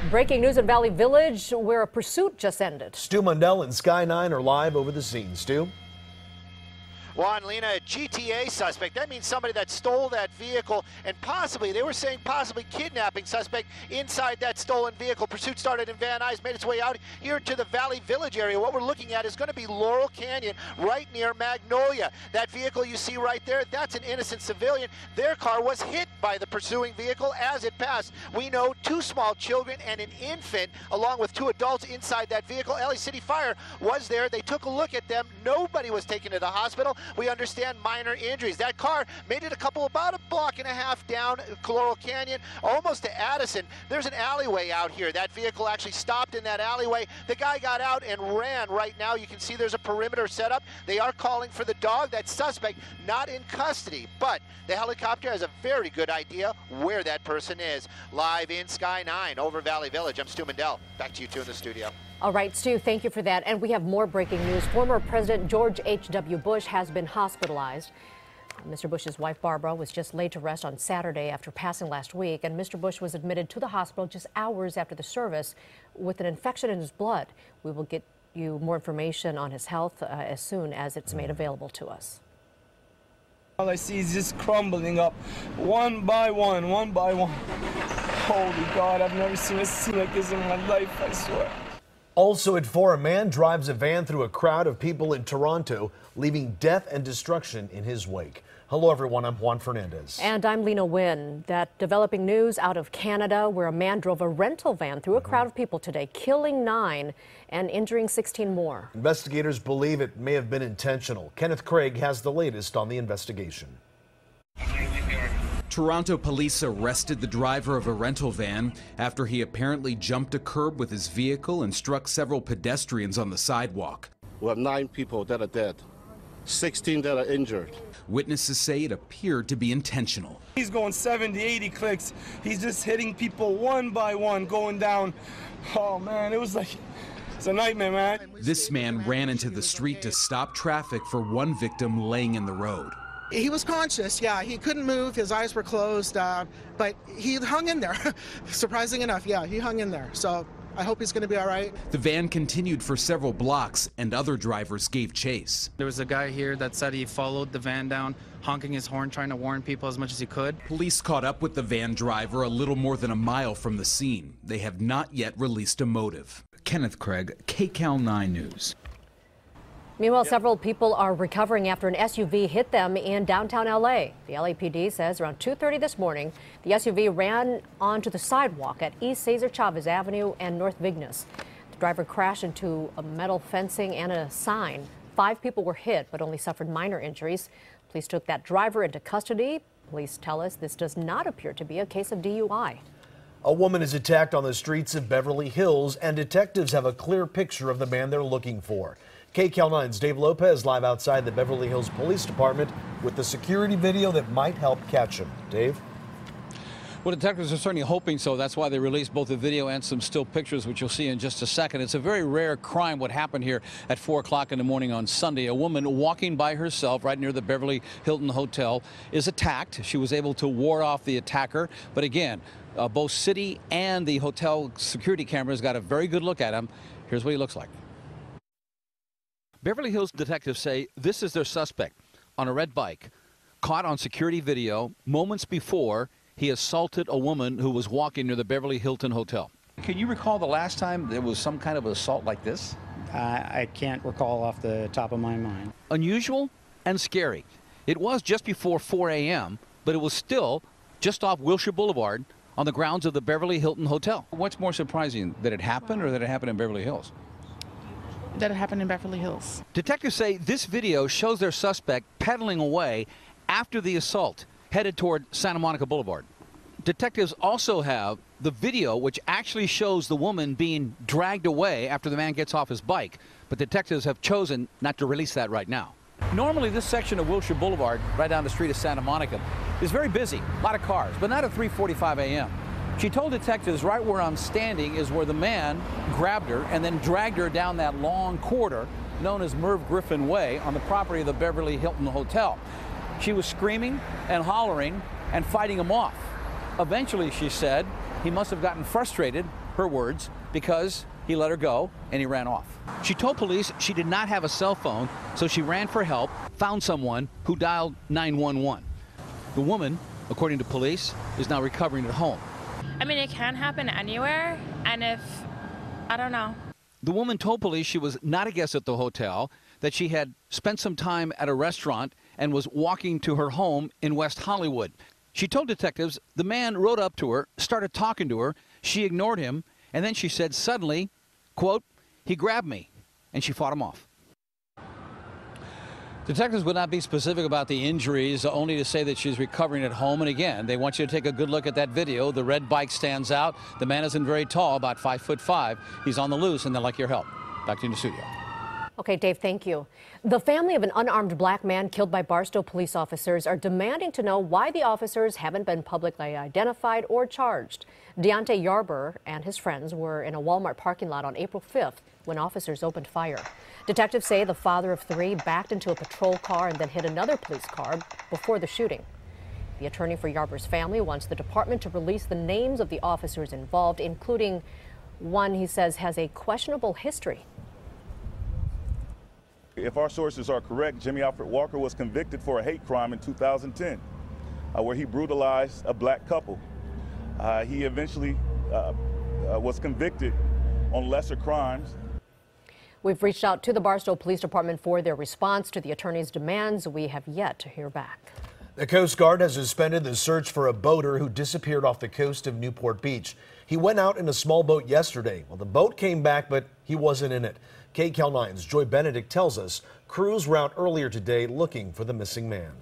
Breaking news in Valley Village, where a pursuit just ended. Stu Mundell and Sky9 are live over the scene. Stu? Juan, Lena, a GTA suspect. That means somebody that stole that vehicle and possibly, they were saying possibly kidnapping suspect inside that stolen vehicle. Pursuit started in Van Nuys, made its way out here to the Valley Village area. What we're looking at is going to be Laurel Canyon, right near Magnolia. That vehicle you see right there, that's an innocent civilian. Their car was hit by the pursuing vehicle as it passed. We know 2 small children and an infant, along with 2 adults inside that vehicle. LA City Fire was there. They took a look at them. Nobody was taken to the hospital. We understand minor injuries. That car made it about a block and a half down Laurel Canyon, almost to Addison. There's an alleyway out here. That vehicle actually stopped in that alleyway. The guy got out and ran. Right now you can see there's a perimeter set up. They are calling for the dog. That suspect not in custody, but the helicopter has a very good idea where that person is. Live in Sky9 over Valley Village. I'm Stu Mundell. Back to you two in the studio. All right, Stu, thank you for that. And we have more breaking news. Former President George H.W. Bush has been hospitalized. Mr. Bush's wife, Barbara, was just laid to rest on Saturday after passing last week. And Mr. Bush was admitted to the hospital just hours after the service with an infection in his blood. We will get you more information on his health as soon as it's made available to us. All I see is just crumbling up, one by one, one by one. Holy God, I've never seen a scene like this in my life, I swear. Also at 4, a man drives a van through a crowd of people in Toronto, leaving death and destruction in his wake. Hello, everyone. I'm Juan Fernandez. And I'm Lena Wynn. That developing news out of Canada, where a man drove a rental van through a crowd of people today, killing 9 and injuring 16 more. Investigators believe it may have been intentional. Kenneth Craig has the latest on the investigation. Toronto police arrested the driver of a rental van after he apparently jumped a curb with his vehicle and struck several pedestrians on the sidewalk. We have 9 people that are dead, 16 that are injured. Witnesses say it appeared to be intentional. He's going 70, 80 clicks. He's just hitting people one by one, going down. Oh, man, it was like, it's a nightmare, man. This man ran into the street to stop traffic for one victim laying in the road. He was conscious, yeah. He couldn't move. His eyes were closed, but he hung in there. Surprising enough, yeah, he hung in there. So I hope he's going to be all right. The van continued for several blocks, and other drivers gave chase. There was a guy here that said he followed the van down, honking his horn, trying to warn people as much as he could. Police caught up with the van driver a little more than a mile from the scene. They have not yet released a motive. Kenneth Craig, KCAL9 News. Meanwhile, several people are recovering after an SUV hit them in downtown LA. The LAPD says around 2:30 this morning, the SUV ran onto the sidewalk at East Cesar Chavez Avenue and North Vignes. The driver crashed into a metal fencing and a sign. 5 people were hit, but only suffered minor injuries. Police took that driver into custody. Police tell us this does not appear to be a case of DUI. A woman is attacked on the streets of Beverly Hills, and detectives have a clear picture of the man they're looking for. KCAL9's Dave Lopez live outside the Beverly Hills Police Department with the security video that might help catch him. Dave? Well, detectives are certainly hoping so. That's why they released both the video and some still pictures, which you'll see in just a second. It's a very rare crime what happened here at 4 o'clock in the morning on Sunday. A woman walking by herself right near the Beverly Hilton Hotel is attacked. She was able to ward off the attacker. But again, both city and the hotel security cameras got a very good look at him. Here's what he looks like. Beverly Hills detectives say this is their suspect on a red bike, caught on security video moments before he assaulted a woman who was walking near the Beverly Hilton Hotel. Can you recall the last time there was some kind of assault like this? I can't recall off the top of my mind. Unusual and scary. It was just before 4 a.m., but it was still just off Wilshire Boulevard on the grounds of the Beverly Hilton Hotel. What's more surprising, that it happened or that it happened in Beverly Hills? That it happened in Beverly Hills. Detectives say this video shows their suspect pedaling away after the assault, headed toward Santa Monica Boulevard. Detectives also have the video which actually shows the woman being dragged away after the man gets off his bike, but detectives have chosen not to release that right now. Normally this section of Wilshire Boulevard, right down the street of Santa Monica, is very busy, a lot of cars, but not at 3:45 a.m. She told detectives right where I'm standing is where the man grabbed her and then dragged her down that long corridor known as Merv Griffin Way on the property of the Beverly Hilton Hotel. She was screaming and hollering and fighting him off. Eventually, she said, he must have gotten frustrated her words, because he let her go and he ran off. She told police she did not have a cell phone, so she ran for help, found someone who dialed 911. The woman, according to police, is now recovering at home. I mean, it can happen anywhere, and I don't know. The woman told police she was not a guest at the hotel, that she had spent some time at a restaurant and was walking to her home in West Hollywood. She told detectives the man rode up to her, started talking to her, she ignored him, and then she said suddenly, quote, "He grabbed me," and she fought him off. Detectives would not be specific about the injuries, only to say that she's recovering at home. And again, they want you to take a good look at that video. The red bike stands out. The man isn't very tall, about 5'5". He's on the loose, and they'd like your help. Back to you in the studio. Okay, Dave, thank you. The family of an unarmed black man killed by Barstow police officers are demanding to know why the officers haven't been publicly identified or charged. Deontay Yarber and his friends were in a Walmart parking lot on April 5th when officers opened fire. Detectives say the father of three backed into a patrol car and then hit another police car before the shooting. The attorney for Yarber's family wants the department to release the names of the officers involved, including one he says has a questionable history. If our sources are correct, Jimmy Alfred Walker was convicted for a hate crime in 2010, where he brutalized a black couple. He eventually was convicted on lesser crimes. We've reached out to the Barstow Police Department for their response to the attorney's demands. We have yet to hear back. The Coast Guard has suspended the search for a boater who disappeared off the coast of Newport Beach. He went out in a small boat yesterday. Well, the boat came back, but he wasn't in it. KCAL9's Joy Benedict tells us crews were out earlier today looking for the missing man.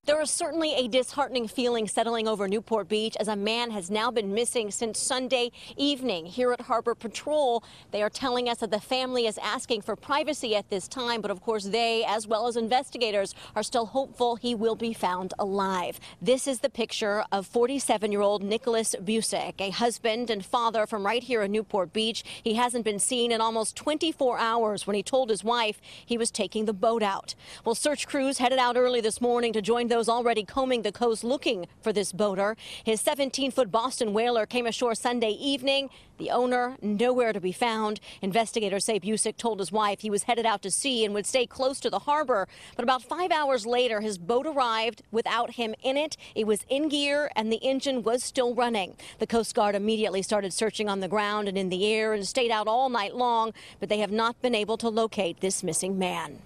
There is certainly a disheartening feeling settling over Newport Beach as a man has now been missing since Sunday evening. Here at Harbor Patrol, they are telling us that the family is asking for privacy at this time, but of course they, as well as investigators, are still hopeful he will be found alive. This is the picture of 47-year-old Nicholas Busick, a husband and father from right here in Newport Beach. He hasn't been seen in almost 24 hours when he told his wife he was taking the boat out. Well, search crews headed out early this morning to join those already combing the coast looking for this boater. His 17-foot Boston whaler came ashore Sunday evening. The owner nowhere to be found. Investigators say Busick told his wife he was headed out to sea and would stay close to the harbor. But about 5 hours later, his boat arrived without him in it. It was in gear and the engine was still running. The Coast Guard immediately started searching on the ground and in the air and stayed out all night long, but they have not been able to locate this missing man.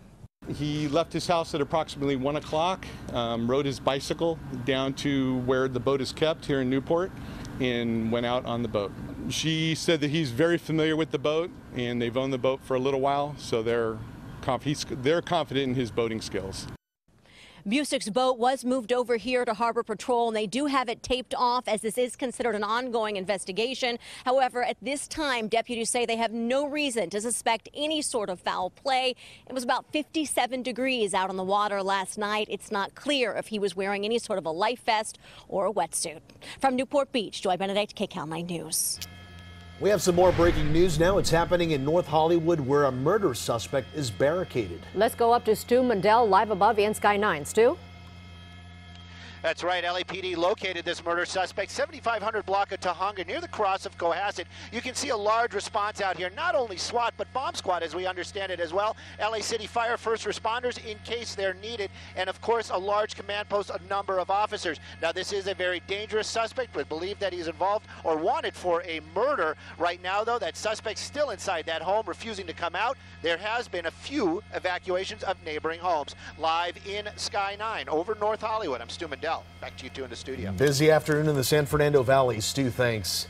He left his house at approximately 1 o'clock, rode his bicycle down to where the boat is kept here in Newport, and went out on the boat. She said that he's very familiar with the boat, and they've owned the boat for a little while, so they're confident in his boating skills. Busick's boat was moved over here to Harbor Patrol, and they do have it taped off as this is considered an ongoing investigation. However, at this time, deputies say they have no reason to suspect any sort of foul play. It was about 57 degrees out on the water last night. It's not clear if he was wearing any sort of a life vest or a wetsuit. From Newport Beach, Joy Benedict, KCAL9 News. We have some more breaking news now. It's happening in North Hollywood where a murder suspect is barricaded. Let's go up to Stu Mundell live above in Sky 9. Stu? That's right. LAPD located this murder suspect 7500 block of Tahunga near the cross of Cohasset. You can see a large response out here, not only SWAT but bomb squad as we understand it as well. LA City Fire, first responders in case they're needed, and of course a large command post, a number of officers. Now this is a very dangerous suspect, but believe that he's involved or wanted for a murder. Right now though, that suspect's still inside that home, refusing to come out. There has been a few evacuations of neighboring homes. Live in Sky 9 over North Hollywood, I'm Stu Mundell. Back to you two in the studio. Busy afternoon in the San Fernando Valley. Stu, thanks.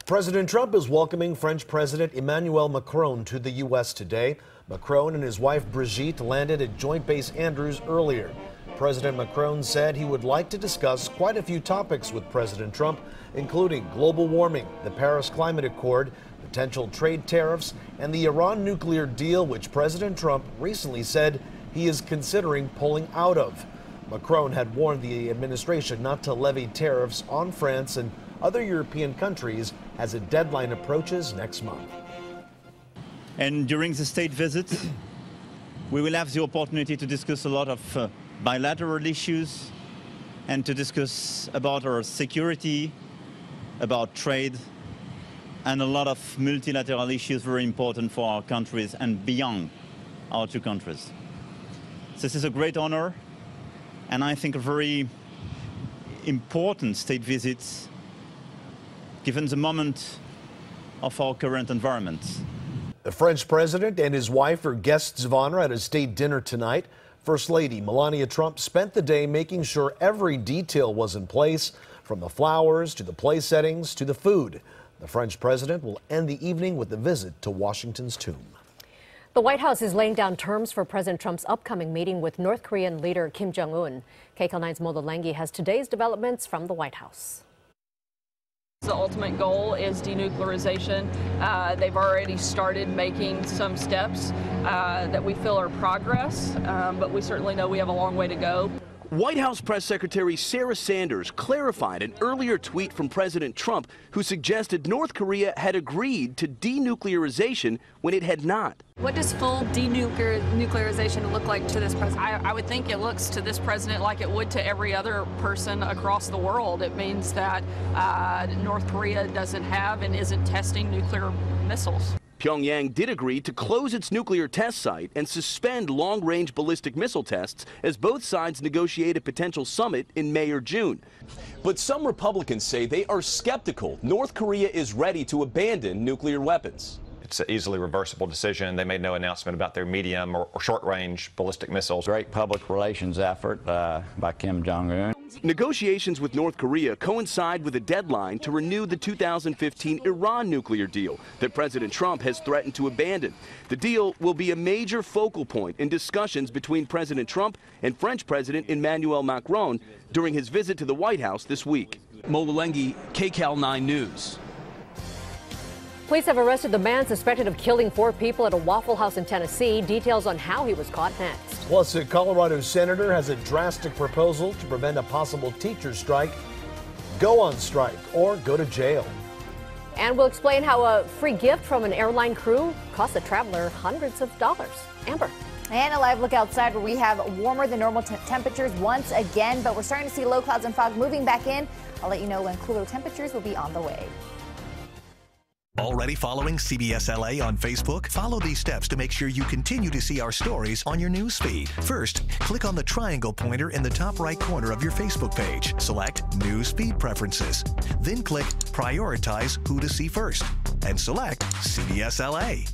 President Trump is welcoming French President Emmanuel Macron to the U.S. today. Macron and his wife Brigitte landed at Joint Base Andrews earlier. President Macron said he would like to discuss quite a few topics with President Trump, including global warming, the Paris Climate Accord, potential trade tariffs, and the Iran nuclear deal, which President Trump recently said he is considering pulling out of. Macron had warned the administration not to levy tariffs on France and other European countries as a deadline approaches next month. And during the state visit, we will have the opportunity to discuss a lot of bilateral issues and to discuss about our security, about trade, and a lot of multilateral issues very important for our countries and beyond our two countries. This is a great honor, and I think a very important state visit given the moment of our current environment. The French president and his wife are guests of honor at a state dinner tonight. First Lady Melania Trump spent the day making sure every detail was in place, from the flowers to the place settings to the food. The French president will end the evening with a visit to Washington's tomb. The White House is laying down terms for President Trump's upcoming meeting with North Korean leader Kim Jong-un. KCAL9's Mo Lengi has today's developments from the White House. The ultimate goal is denuclearization. They've already started making some steps that we feel are progress, but we certainly know we have a long way to go. White House Press Secretary Sarah Sanders clarified an earlier tweet from President Trump, who suggested North Korea had agreed to denuclearization when it had not. What does full denuclearization look like to this president? I would think it looks to this president like it would to every other person across the world. It means that North Korea doesn't have and isn't testing nuclear missiles. Pyongyang did agree to close its nuclear test site and suspend long-range ballistic missile tests as both sides negotiate a potential summit in May or June. But some Republicans say they are skeptical North Korea is ready to abandon nuclear weapons. It's an easily reversible decision. They made no announcement about their medium or short-range ballistic missiles. Great public relations effort by Kim Jong-un. Negotiations with North Korea coincide with a deadline to renew the 2015 Iran nuclear deal that President Trump has threatened to abandon. The deal will be a major focal point in discussions between President Trump and French President Emmanuel Macron during his visit to the White House this week. Mo Lengi, KCAL9 News. Police have arrested the man suspected of killing 4 people at a Waffle House in Tennessee. Details on how he was caught next. Plus, a Colorado senator has a drastic proposal to prevent a possible teacher strike. Go on strike or go to jail. And we'll explain how a free gift from an airline crew cost the traveler hundreds of dollars. Amber. And a live look outside where we have warmer than normal temperatures once again, but we're starting to see low clouds and fog moving back in. I'll let you know when cooler temperatures will be on the way. Already following CBS LA on Facebook? Follow these steps to make sure you continue to see our stories on your news feed. First, click on the triangle pointer in the top right corner of your Facebook page. Select News Feed Preferences. Then click Prioritize Who to See First and select CBS LA.